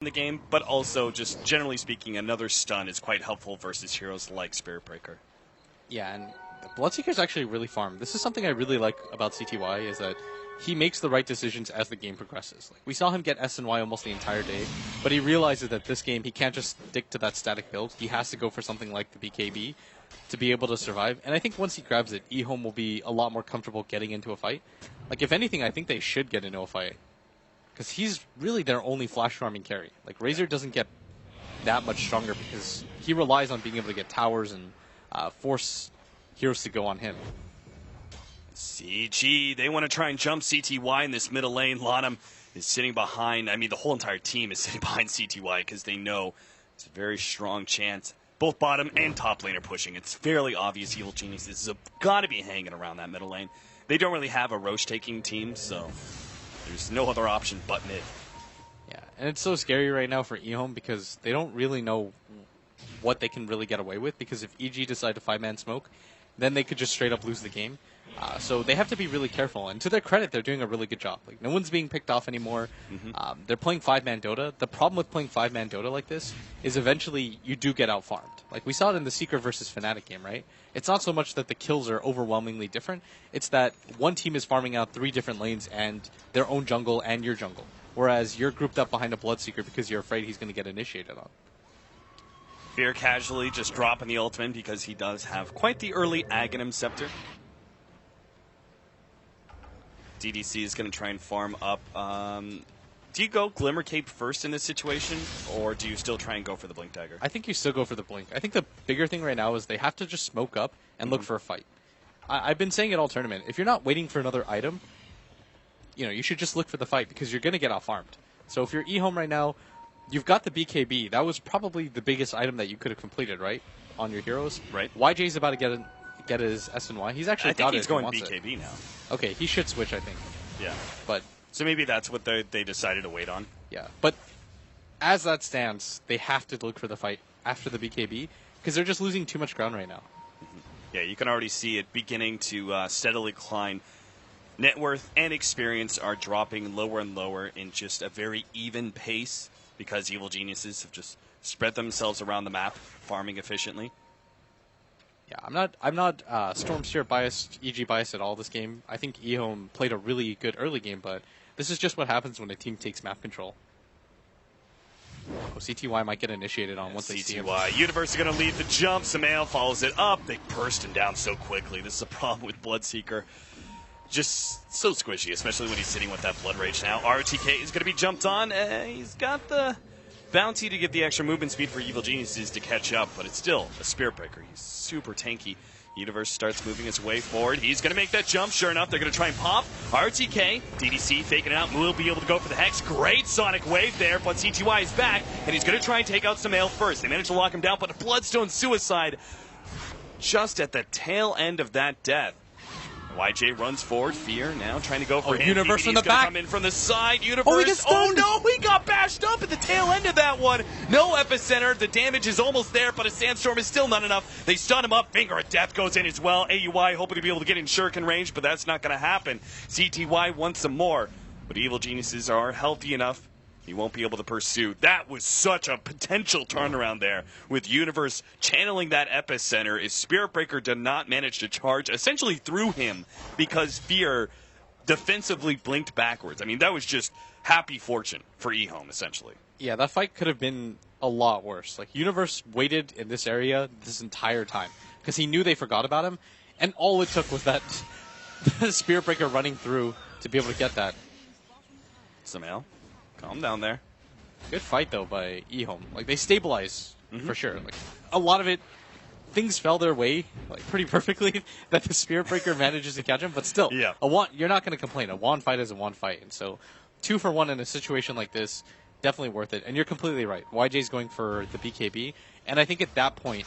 in the game, but also just generally speaking, another stun is quite helpful versus heroes like Spirit Breaker. Yeah, and Bloodseeker's actually really farmed. This is something I really like about CTY, is that he makes the right decisions as the game progresses. Like, we saw him get S and Y almost the entire day, but he realizes that this game he can't just stick to that static build. He has to go for something like the BKB to be able to survive. And I think once he grabs it, eHome will be a lot more comfortable getting into a fight. Like, if anything, I think they should get into a fight, because he's really their only flash farming carry. Like, Razor doesn't get that much stronger because he relies on being able to get towers and force heroes to go on him. CG, they want to try and jump CTY in this middle lane. Lanham is sitting behind. I mean, the whole entire team is sitting behind CTY because they know it's a very strong chance. Both bottom and top lane are pushing. It's fairly obvious Evil Geniuses have got to be hanging around that middle lane. They don't really have a Roche-taking team, so there's no other option but mid. Yeah, and it's so scary right now for eHome because they don't really know what they can really get away with, because if EG decide to 5-man smoke, then they could just straight up lose the game. So they have to be really careful, and to their credit, they're doing a really good job. Like, no one's being picked off anymore. They're playing 5-man Dota. The problem with playing 5-man Dota like this is eventually you do get out-farmed. Like, we saw it in the Seeker versus Fnatic game, right? It's not so much that the kills are overwhelmingly different, it's that one team is farming out 3 different lanes and their own jungle and your jungle, whereas you're grouped up behind a Bloodseeker because you're afraid he's going to get initiated on. Fear casually just dropping the ultimate because he does have quite the early Aghanim Scepter. DDC is going to try and farm up. Do you go Glimmer Cape first in this situation, or do you still try and go for the Blink Dagger? I think you still go for the Blink. I think the bigger thing right now is they have to just smoke up and look for a fight. I've been saying it all tournament. If you're not waiting for another item, you should just look for the fight, because you're going to get out-farmed. So if you're eHome right now, you've got the BKB. That was probably the biggest item that you could have completed, right, on your heroes? Right. YJ's about to get his S and Y. He's actually got it. I think he's going BKB now. Okay, he should switch, I think. Yeah. But so maybe that's what they decided to wait on. Yeah, but as that stands, they have to look for the fight after the BKB, because they're just losing too much ground right now. Yeah, you can already see it beginning to steadily decline. Net worth and experience are dropping lower and lower in just a very even pace, because Evil Geniuses have just spread themselves around the map, farming efficiently. Yeah, I'm not Storm Spirit biased, EG biased at all this game. I think eHome played a really good early game, but this is just what happens when a team takes map control. Oh, CTY might get initiated on once they see him. CTY. Universe is going to lead the jump. Samael follows it up. They burst him down so quickly. This is a problem with Bloodseeker. Just so squishy, especially when he's sitting with that Blood Rage now. RTK is going to be jumped on. He's got the bounty to give the extra movement speed for Evil Geniuses to catch up, but it's still a Spirit Breaker. He's super tanky. Universe starts moving his way forward. He's going to make that jump. Sure enough, they're going to try and pop. RTK, DDC faking it out. Will be able to go for the Hex. Great Sonic Wave there, but CTY is back, and he's going to try and take out Samael first. They managed to lock him down, but a Bloodstone Suicide just at the tail end of that death. YJ runs forward. Fear now trying to go for him. Universe in the back. Come in from the side. Universe. Oh no, he got bashed up at the tail end of that one. No epicenter. The damage is almost there, but a sandstorm is still not enough. They stun him up. Finger of Death goes in as well. AUI hoping to be able to get in shuriken range, but that's not going to happen. CTY wants some more, but Evil Geniuses are healthy enough. He won't be able to pursue. That was such a potential turnaround there, with Universe channeling that epicenter. If Spirit Breaker did not manage to charge essentially through him because Fear defensively blinked backwards. I mean, that was just happy fortune for eHome, essentially. Yeah, that fight could have been a lot worse. Like, Universe waited in this area this entire time because he knew they forgot about him, and all it took was that Spirit Breaker running through to be able to get that. Samael. Calm down there. Good fight, though, by eHome. Like, they stabilize, for sure. Like, a lot of it, things fell their way, like, pretty perfectly, that the Spirit Breaker manages to catch him, but still, yeah. You're not going to complain. A Juan fight is a Juan fight, and so 2 for 1 in a situation like this, definitely worth it. And you're completely right. YJ's going for the BKB, and I think at that point,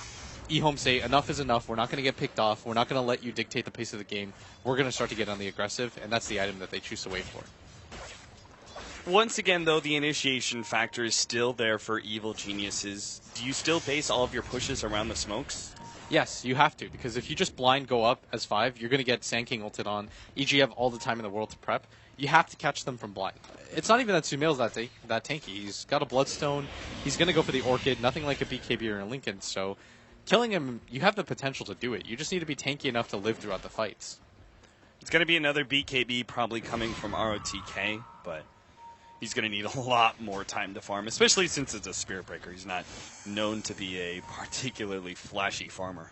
eHome say, enough is enough. We're not going to get picked off. We're not going to let you dictate the pace of the game. We're going to start to get on the aggressive, and that's the item that they choose to wait for. Once again, though, the initiation factor is still there for Evil Geniuses. Do you still base all of your pushes around the smokes? Yes, you have to, because if you just blind go up as 5, you're going to get Sand King ulted on. EG have all the time in the world to prep. You have to catch them from blind. It's not even that Sumail's that tanky. He's got a Bloodstone. He's going to go for the Orchid, nothing like a BKB or a Lincoln. So killing him, you have the potential to do it. You just need to be tanky enough to live throughout the fights. It's going to be another BKB probably coming from ROTK, but he's going to need a lot more time to farm, especially since it's a Spirit Breaker. He's not known to be a particularly flashy farmer.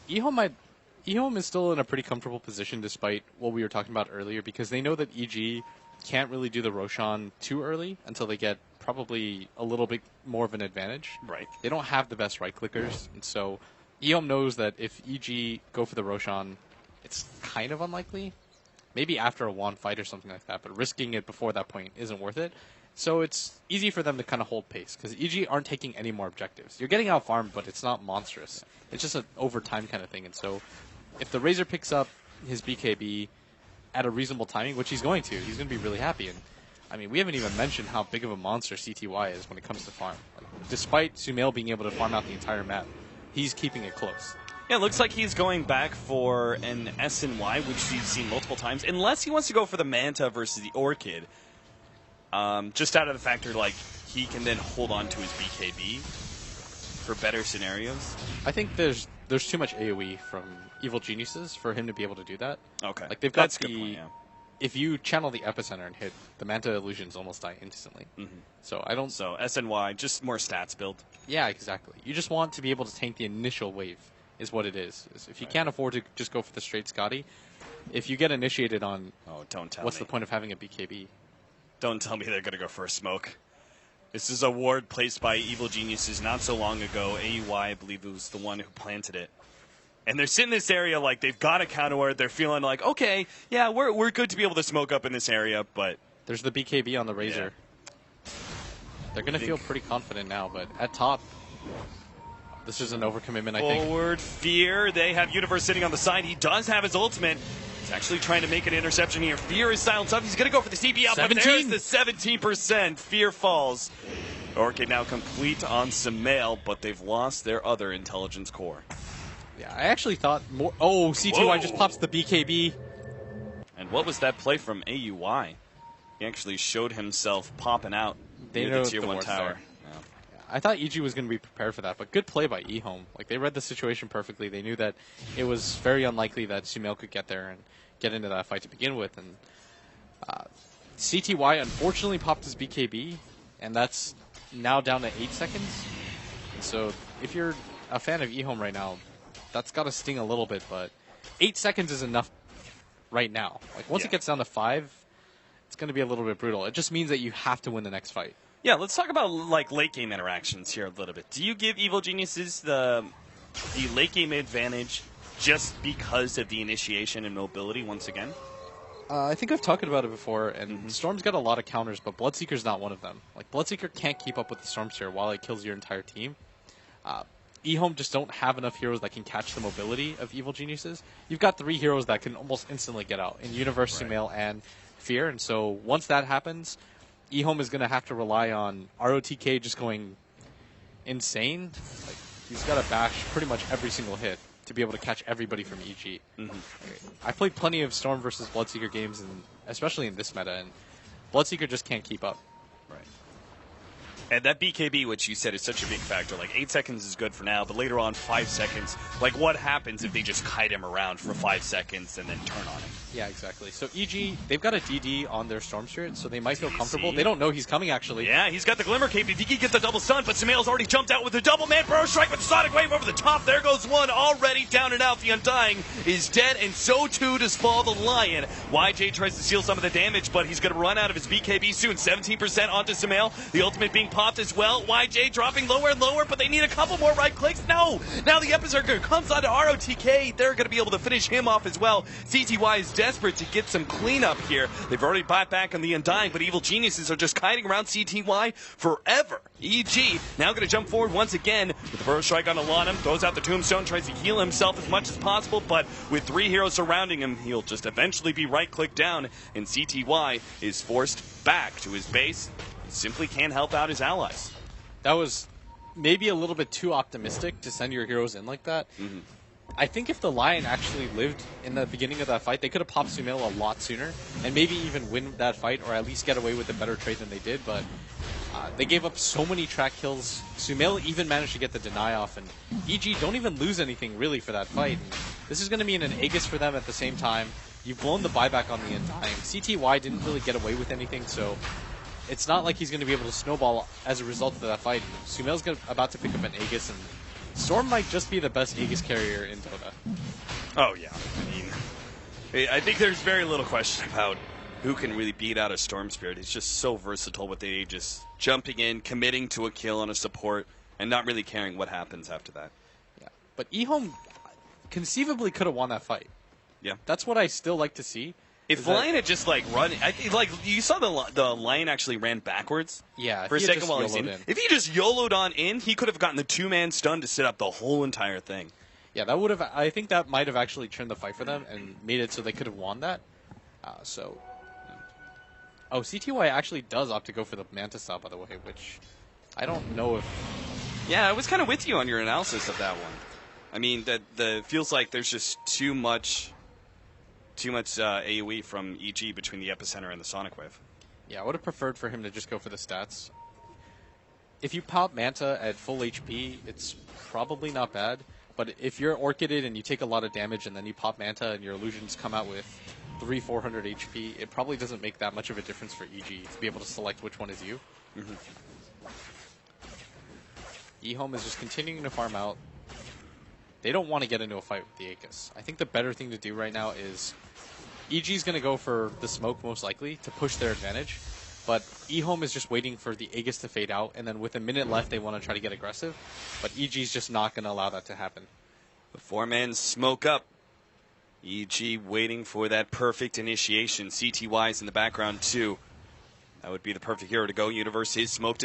EHOM is still in a pretty comfortable position despite what we were talking about earlier, because they know that EG can't really do the Roshan too early until they get probably a little bit more of an advantage. Right. They don't have the best right clickers, and so EHOM knows that if EG go for the Roshan, it's kind of unlikely. Maybe after a Wand fight or something like that, but risking it before that point isn't worth it. So it's easy for them to kind of hold pace, because EG aren't taking any more objectives. You're getting out-farmed, but it's not monstrous. It's just an over-time kind of thing, and so if the Razor picks up his BKB at a reasonable timing, which he's going to, he's going to be really happy. And I mean, we haven't even mentioned how big of a monster CTY is when it comes to farm. Like, despite Sumail being able to farm out the entire map, he's keeping it close. Yeah, it looks like he's going back for an SNY, which we've seen multiple times, unless he wants to go for the Manta versus the Orchid. Just out of the factor, like, he can then hold on to his BKB for better scenarios. I think there's too much AoE from Evil Geniuses for him to be able to do that. Okay. Like, they've got That's a good point, yeah. If you channel the Epicenter and hit, the Manta illusions almost die instantly. Mm-hmm. So I don't... So SNY, just more stats build. Yeah, exactly. You just want to be able to tank the initial wave, is what it is. If you can't afford to just go for the straight Scotty, if you get initiated on... Oh, don't tell what's me. the point of having a BKB? Don't tell me they're going to go for a smoke. This is a ward placed by Evil Geniuses not so long ago. AUI, I believe, was the one who planted it. And they're sitting in this area like they've got a counter ward. They're feeling like, okay, yeah, we're good to be able to smoke up in this area, but... There's the BKB on the Razor. Yeah. They're going to feel pretty confident now, but at top, this is an overcommitment, I think. Forward Fear. They have Universe sitting on the side. He does have his ultimate. He's actually trying to make an interception here. Fear is silenced up. He's going to go for the CP out, but there's the 17%. Fear falls. Orchid now complete on Sumail, but they've lost their other intelligence core. Yeah, I actually thought more... Oh, CTY just pops the BKB. And what was that play from AUI? He actually showed himself popping out near the Tier 1 tower. Yeah. I thought EG was going to be prepared for that, but good play by eHome. Like, they read the situation perfectly. They knew that it was very unlikely that Sumail could get there and get into that fight to begin with. And CTY unfortunately popped his BKB, and that's now down to 8 seconds. And so if you're a fan of eHome right now, that's got to sting a little bit, but 8 seconds is enough right now. Like, once it gets down to 5, it's going to be a little bit brutal. It just means that you have to win the next fight. Yeah, let's talk about, like, late game interactions here a little bit. Do you give Evil Geniuses the late game advantage just because of the initiation and mobility once again? I think I've talked about it before, and Storm's got a lot of counters, but Bloodseeker's not one of them. Like, Bloodseeker can't keep up with the Storm Sphere while it kills your entire team. eHome just don't have enough heroes that can catch the mobility of Evil Geniuses. You've got 3 heroes that can almost instantly get out in Universe, Sumail, and Fear, and so once that happens, eHome is going to have to rely on ROTK just going insane. Like, he's got to bash pretty much every single hit to be able to catch everybody from EG. I played plenty of Storm versus Bloodseeker games, and especially in this meta, and Bloodseeker just can't keep up. Right. And that BKB, which you said is such a big factor, like 8 seconds is good for now, but later on 5 seconds, like what happens if they just kite him around for 5 seconds and then turn on him? Yeah, exactly. So EG, they've got a DD on their Storm Spirit, so they might feel comfortable. They don't know he's coming, actually. Yeah, he's got the Glimmer Cape. If he can get the double stun, but Sumail's already jumped out with the double man burrow strike with the Sonic Wave over the top. There goes one, already down and out. The Undying is dead, and so too does Fall the Lion. YJ tries to steal some of the damage, but he's going to run out of his BKB soon. 17% onto Sumail. The ultimate being popped as well. YJ dropping lower and lower, but they need a couple more right clicks. No! Now the Epicenter comes onto ROTK. They're going to be able to finish him off as well. CTY is desperate to get some cleanup here. They've already bought back on the Undying, but Evil Geniuses are just kiting around CTY forever. EG now going to jump forward once again with the Burrow Strike on Alanim. Throws out the Tombstone, tries to heal himself as much as possible, but with 3 heroes surrounding him, he'll just eventually be right-clicked down, and CTY is forced back to his base. He simply can't help out his allies. That was maybe a little bit too optimistic to send your heroes in like that. I think if the Lion actually lived in the beginning of that fight, they could have popped Sumail a lot sooner and maybe even win that fight or at least get away with a better trade than they did. But they gave up so many track kills. Sumail even managed to get the deny off, and EG don't even lose anything really for that fight. And this is going to mean an Aegis for them at the same time. You've blown the buyback on the Undying. CTY didn't really get away with anything, so it's not like he's going to be able to snowball as a result of that fight. Sumail's about to pick up an Aegis, and Storm might just be the best Aegis carrier in Dota. Oh, yeah. I mean, I think there's very little question about who can really beat out a Storm Spirit. He's just so versatile with the Aegis. Jumping in, committing to a kill on a support, and not really caring what happens after that. Yeah, but eHome conceivably could have won that fight. Yeah. That's what I still like to see. If Lion had just run, like you saw the Lion actually ran backwards. Yeah, for a second while he was in. If he just YOLO'd on in, he could have gotten the 2-man stun to set up the whole entire thing. Yeah, that would have. I think that might have actually turned the fight for them and made it so they could have won that. Oh, CTY actually does opt to go for the Manta style, by the way, which I don't know if. Yeah, I was kind of with you on your analysis of that one. I mean, the feels like there's just too much AoE from EG between the Epicenter and the Sonic Wave. Yeah, I would have preferred for him to just go for the stats. If you pop Manta at full HP, it's probably not bad. But if you're Orchided and you take a lot of damage and then you pop Manta and your illusions come out with 300-400 HP, it probably doesn't make that much of a difference for EG to be able to select which one is you. eHome is just continuing to farm out. They don't want to get into a fight with the Aegis. I think the better thing to do right now is EG is going to go for the smoke most likely to push their advantage, but eHome is just waiting for the Aegis to fade out, and then with a minute left they want to try to get aggressive, but EG is just not going to allow that to happen. The 4-man smoke up. EG waiting for that perfect initiation. CTY's in the background too. That would be the perfect hero to go. Universe is smoked as